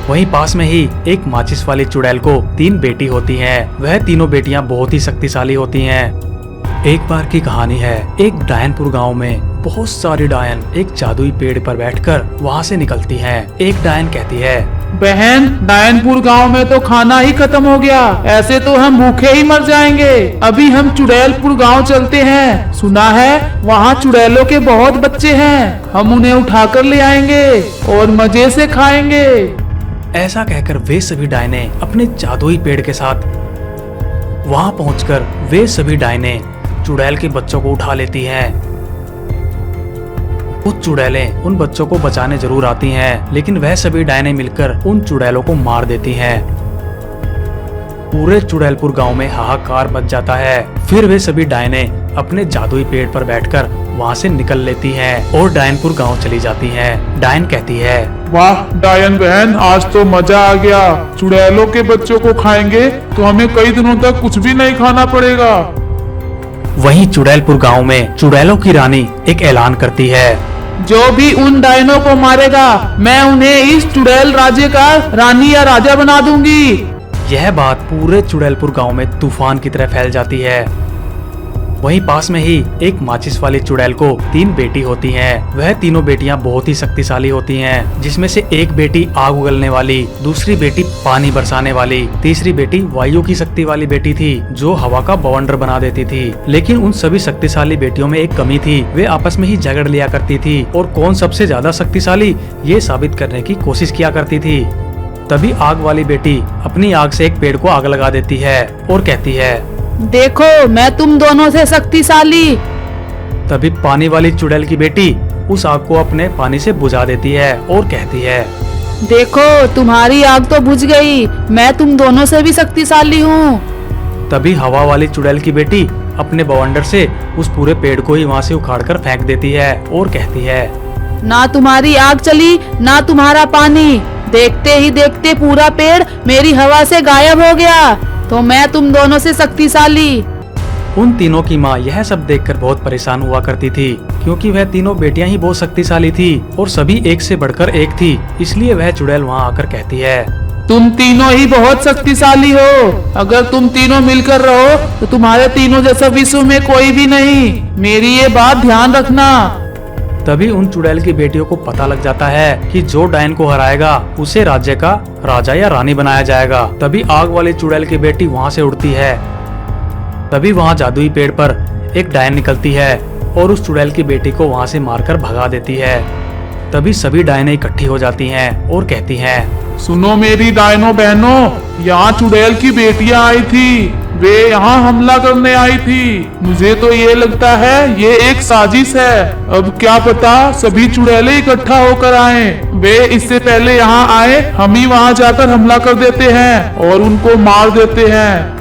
वहीं पास में ही एक माचिस वाली चुड़ैल को 3 बेटी होती हैं। वह तीनों बेटियां बहुत ही शक्तिशाली होती हैं। एक बार की कहानी है, एक डायनपुर गांव में बहुत सारी डायन एक जादुई पेड़ पर बैठकर वहां से निकलती हैं। एक डायन कहती है, बहन, डायनपुर गांव में तो खाना ही खत्म हो गया, ऐसे तो हम भूखे ही मर जाएंगे। अभी हम चुड़ैलपुर गांव चलते हैं, सुना है वहाँ चुड़ैलों के बहुत बच्चे हैं, हम उन्हें उठाकर ले आएंगे और मजे से खाएंगे। ऐसा कहकर वे सभी डायने अपने जादुई पेड़ के साथ वहां पहुंचकर वे सभी डायने चुड़ैल के बच्चों को उठा लेती हैं। कुछ चुड़ैलें उन बच्चों को बचाने जरूर आती हैं, लेकिन वह सभी डायने मिलकर उन चुड़ैलों को मार देती हैं। पूरे चुड़ैलपुर गांव में हाहाकार मच जाता है। फिर वे सभी डायने अपने जादुई पेड़ पर बैठकर वहां से निकल लेती हैं और डायनपुर गांव चली जाती हैं। डायन कहती है, वाह डायन बहन, आज तो मजा आ गया। चुड़ैलों के बच्चों को खाएंगे तो हमें कई दिनों तक कुछ भी नहीं खाना पड़ेगा। वहीं चुड़ैलपुर गांव में चुड़ैलों की रानी एक ऐलान करती है, जो भी उन डायनों को मारेगा मैं उन्हें इस चुड़ैल राज्य का रानी या राजा बना दूंगी। यह बात पूरे चुड़ैलपुर गांव में तूफान की तरह फैल जाती है। वहीं पास में ही एक माचिस वाली चुड़ैल को 3 बेटी होती हैं। वह तीनों बेटियां बहुत ही शक्तिशाली होती हैं, जिसमें से एक बेटी आग उगलने वाली, दूसरी बेटी पानी बरसाने वाली, तीसरी बेटी वायु की शक्ति वाली बेटी थी जो हवा का बवंडर बना देती थी। लेकिन उन सभी शक्तिशाली बेटियों में एक कमी थी, वे आपस में ही झगड़ लिया करती थी और कौन सबसे ज्यादा शक्तिशाली ये साबित करने की कोशिश किया करती थी। तभी आग वाली बेटी अपनी आग से एक पेड़ को आग लगा देती है और कहती है, देखो मैं तुम दोनों से शक्तिशाली। तभी पानी वाली चुड़ैल की बेटी उस आग को अपने पानी से बुझा देती है और कहती है, देखो तुम्हारी आग तो बुझ गई, मैं तुम दोनों से भी शक्तिशाली हूँ। तभी हवा वाली चुड़ैल की बेटी अपने बवंडर से उस पूरे पेड़ को ही वहाँ से उखाड़कर फेंक देती है और कहती है, ना तुम्हारी आग चली ना तुम्हारा पानी, देखते ही देखते पूरा पेड़ मेरी हवा से गायब हो गया, तो मैं तुम दोनों से शक्तिशाली। उन तीनों की माँ यह सब देखकर बहुत परेशान हुआ करती थी, क्योंकि वह तीनों बेटियां ही बहुत शक्तिशाली थी और सभी एक से बढ़कर एक थी। इसलिए वह चुड़ैल वहाँ आकर कहती है, तुम तीनों ही बहुत शक्तिशाली हो, अगर तुम तीनों मिलकर रहो तो तुम्हारे तीनों जैसा विश्व में कोई भी नहीं, मेरी ये बात ध्यान रखना। तभी उन चुड़ैल की बेटियों को पता लग जाता है कि जो डायन को हराएगा उसे राज्य का राजा या रानी बनाया जाएगा। तभी आग वाली चुड़ैल की बेटी वहाँ से उड़ती है। तभी वहाँ जादुई पेड़ पर एक डायन निकलती है और उस चुड़ैल की बेटी को वहाँ से मारकर भगा देती है। तभी सभी डायनें इकट्ठी हो जाती हैं और कहती हैं, सुनो मेरी डायनो बहनों, यहाँ चुड़ैल की बेटियां आई थी, वे यहाँ हमला करने आई थी। मुझे तो ये लगता है ये एक साजिश है। अब क्या पता सभी चुड़ैले इकट्ठा होकर आए, वे इससे पहले यहाँ आए, हम ही वहाँ जाकर हमला कर देते हैं और उनको मार देते हैं।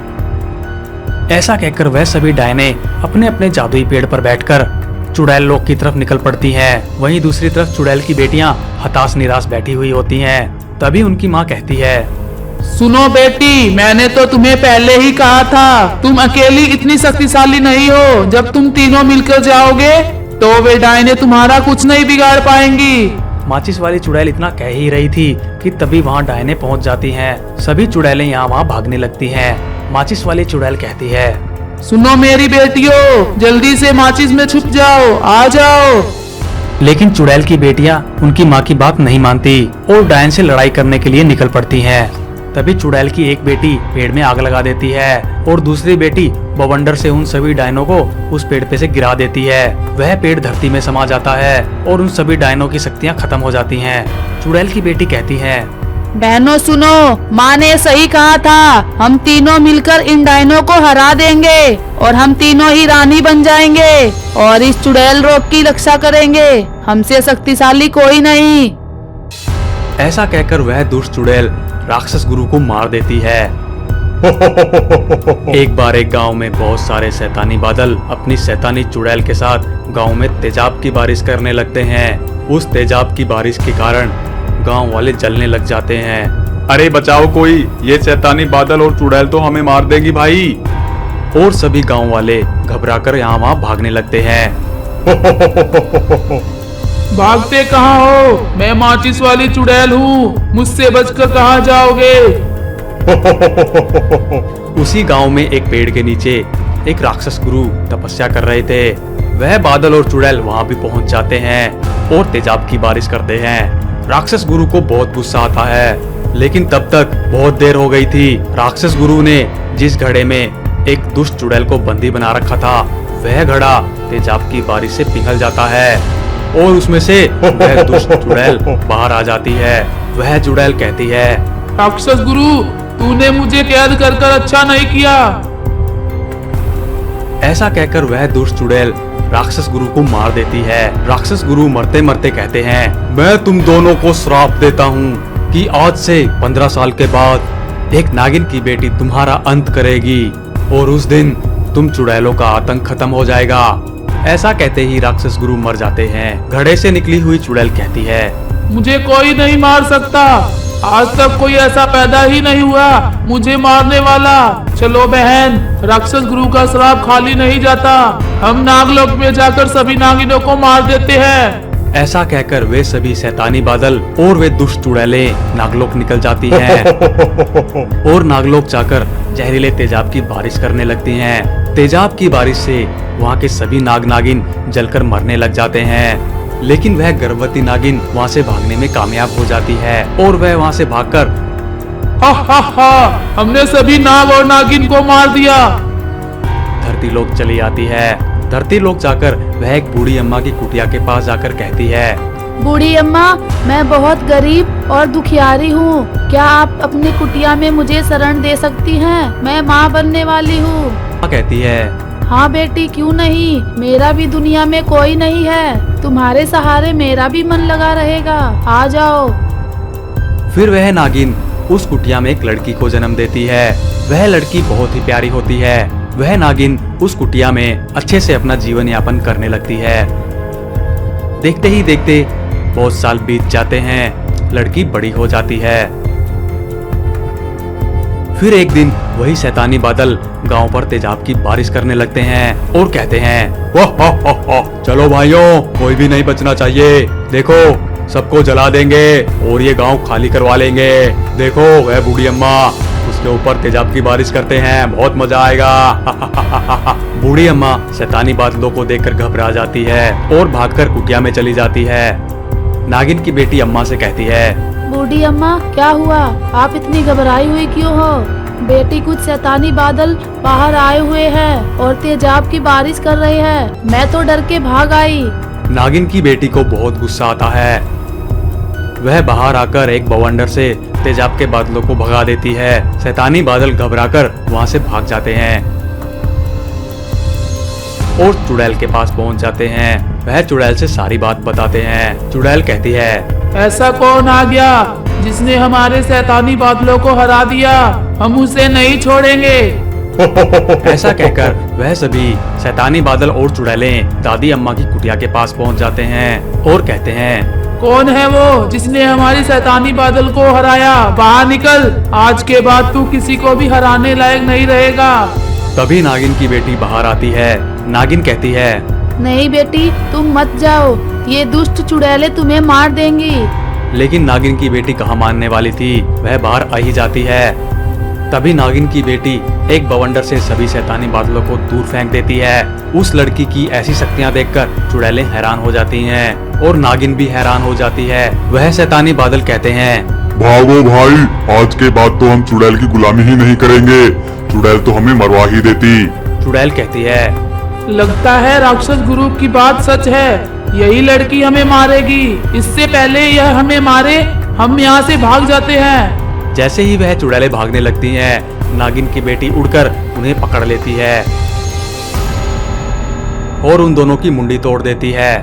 ऐसा कहकर वह सभी डायने अपने अपने जादुई पेड़ पर बैठकर चुड़ैल लोक की तरफ निकल पड़ती हैं। वहीं दूसरी तरफ चुड़ैल की बेटियां हताश निराश बैठी हुई होती हैं। तभी उनकी माँ कहती है, सुनो बेटी, मैंने तो तुम्हें पहले ही कहा था, तुम अकेली इतनी शक्तिशाली नहीं हो। जब तुम तीनों मिलकर जाओगे तो वे डायने तुम्हारा कुछ नहीं बिगाड़ पाएंगी। माचिस वाली चुड़ैल इतना कह ही रही थी कि तभी वहाँ डायने पहुँच जाती हैं। सभी चुड़ैलें यहाँ वहाँ भागने लगती हैं। माचिस वाली चुड़ैल कहती है, सुनो मेरी बेटियों, जल्दी से माचिस में छुप जाओ, आ जाओ। लेकिन चुड़ैल की बेटियां उनकी माँ की बात नहीं मानती और डायन से लड़ाई करने के लिए निकल पड़ती हैं। तभी चुड़ैल की एक बेटी पेड़ में आग लगा देती है और दूसरी बेटी बवंडर से उन सभी डायनों को उस पेड़ पे से गिरा देती है। वह पेड़ धरती में समा जाता है और उन सभी डायनों की शक्तियाँ खत्म हो जाती हैं। चुड़ैल की बेटी कहती है, बहनों सुनो, माँ ने सही कहा था, हम तीनों मिलकर इन डायनों को हरा देंगे और हम तीनों ही रानी बन जाएंगे और इस चुड़ैल रोग की रक्षा करेंगे, हमसे शक्तिशाली कोई नहीं। ऐसा कहकर वह दुष्ट चुड़ैल राक्षस गुरु को मार देती है। एक बार एक गांव में बहुत सारे शैतानी बादल अपनी शैतानी चुड़ैल के साथ गांव में तेजाब की बारिश करने लगते हैं। उस तेजाब की बारिश के कारण गांव वाले जलने लग जाते हैं। अरे बचाओ कोई, ये शैतानी बादल और चुड़ैल तो हमें मार देगी भाई। और सभी गांव वाले घबराकर यहाँ वहाँ भागने लगते हैं। भागते कहाँ हो? मैं माचिस वाली चुड़ैल हूँ, मुझसे बचकर कहाँ जाओगे? उसी गांव में एक पेड़ के नीचे एक राक्षस गुरु तपस्या कर रहे थे। वह बादल और चुड़ैल वहां भी पहुंच जाते हैं और तेजाब की बारिश करते हैं। राक्षस गुरु को बहुत गुस्सा आता है, लेकिन तब तक बहुत देर हो गई थी। राक्षस गुरु ने जिस घड़े में एक दुष्ट चुड़ैल को बंदी बना रखा था, वह घड़ा तेजाब की बारिश से पिघल जाता है और उसमें से वह दुष्ट चुड़ैल बाहर आ जाती है। वह चुड़ैल कहती है, राक्षस गुरु, तूने मुझे कैद कर कर अच्छा नहीं किया। ऐसा कहकर वह दुष्ट चुड़ैल राक्षस गुरु को मार देती है। राक्षस गुरु मरते मरते कहते हैं, मैं तुम दोनों को श्राप देता हूँ कि आज से 15 साल के बाद एक नागिन की बेटी तुम्हारा अंत करेगी और उस दिन तुम चुड़ैलों का आतंक खत्म हो जाएगा। ऐसा कहते ही राक्षस गुरु मर जाते हैं। घड़े से निकली हुई चुड़ैल कहती है, मुझे कोई नहीं मार सकता, आज तक कोई ऐसा पैदा ही नहीं हुआ मुझे मारने वाला। चलो बहन, राक्षस गुरु का श्राप खाली नहीं जाता, हम नागलोक में जाकर सभी नागिनों को मार देते हैं। ऐसा कहकर वे सभी शैतानी बादल और वे दुष्ट चुड़ैलें नागलोक निकल जाती हैं और नागलोक जाकर जहरीले तेजाब की बारिश करने लगती हैं। तेजाब की बारिश से वहाँ के सभी नाग नागिन जलकर मरने लग जाते हैं, लेकिन वह गर्भवती नागिन वहाँ से भागने में कामयाब हो जाती है और वह वहाँ से भागकर हा, हमने सभी नाग और नागिन को मार दिया। धरती लोक चली आती है। धरती लोक जाकर वह एक बूढ़ी अम्मा की कुटिया के पास जाकर कहती है, बूढ़ी अम्मा, मैं बहुत गरीब और दुखियारी हूँ, क्या आप अपनी कुटिया में मुझे शरण दे सकती हैं? मैं माँ बनने वाली हूँ। कहती है, हाँ बेटी, क्यों नहीं, मेरा भी दुनिया में कोई नहीं है, तुम्हारे सहारे मेरा भी मन लगा रहेगा, आ जाओ। फिर वह नागिन उस कुटिया में एक लड़की को जन्म देती है। वह लड़की बहुत ही प्यारी होती है। वह नागिन उस कुटिया में अच्छे से अपना जीवन यापन करने लगती है। देखते ही देखते बहुत साल बीत जाते हैं। लड़की बड़ी हो जाती है। फिर एक दिन वही शैतानी बादल गांव पर तेजाब की बारिश करने लगते हैं और कहते हैं, चलो भाइयों, कोई भी नहीं बचना चाहिए, देखो सबको जला देंगे और ये गांव खाली करवा लेंगे। देखो वह बूढ़ी अम्मा, उसके ऊपर तेजाब की बारिश करते हैं, बहुत मजा आएगा। बूढ़ी अम्मा शैतानी बादलों को देखकर घबरा जाती है और भागकर कुटिया में चली जाती है। नागिन की बेटी अम्मा से कहती है, बूढ़ी अम्मा, क्या हुआ, आप इतनी घबराई हुई क्यों हो? बेटी, कुछ शैतानी बादल बाहर आए हुए हैं और तेजाब की बारिश कर रहे हैं, मैं तो डर के भाग आई। नागिन की बेटी को बहुत गुस्सा आता है। वह बाहर आकर एक बवंडर से तेजाब के बादलों को भगा देती है। शैतानी बादल घबराकर वहां से भाग जाते हैं और चुड़ैल के पास पहुंच जाते हैं। वह चुड़ैल से सारी बात बताते हैं। चुड़ैल कहती है, ऐसा कौन आ गया जिसने हमारे शैतानी बादलों को हरा दिया? हम उसे नहीं छोड़ेंगे। ऐसा कहकर वह सभी शैतानी बादल और चुड़ैलें दादी अम्मा की कुटिया के पास पहुंच जाते हैं और कहते हैं, कौन है वो जिसने हमारी शैतानी बादल को हराया? बाहर निकल, आज के बाद तू किसी को भी हराने लायक नहीं रहेगा। तभी नागिन की बेटी बाहर आती है। नागिन कहती है, नहीं बेटी, तुम मत जाओ, ये दुष्ट चुड़ैलें तुम्हें मार देंगी। लेकिन नागिन की बेटी कहाँ मानने वाली थी, वह बाहर आ ही जाती है। तभी नागिन की बेटी एक बवंडर से सभी शैतानी बादलों को दूर फेंक देती है। उस लड़की की ऐसी शक्तियां देखकर चुड़ैलें हैरान हो जाती हैं और नागिन भी हैरान हो जाती है। वह शैतानी बादल कहते हैं, भागो भाई, आज के बाद तो हम चुड़ैल की गुलामी ही नहीं करेंगे, चुड़ैल तो हमें मरवा ही देती। चुड़ैल कहती है, लगता है राक्षस गुरु की बात सच है, यही लड़की हमें मारेगी। इससे पहले यह हमें मारे, हम यहाँ से भाग जाते हैं। जैसे ही वह चुड़ैलें भागने लगती हैं, नागिन की बेटी उड़कर उन्हें पकड़ लेती है और उन दोनों की मुंडी तोड़ देती है।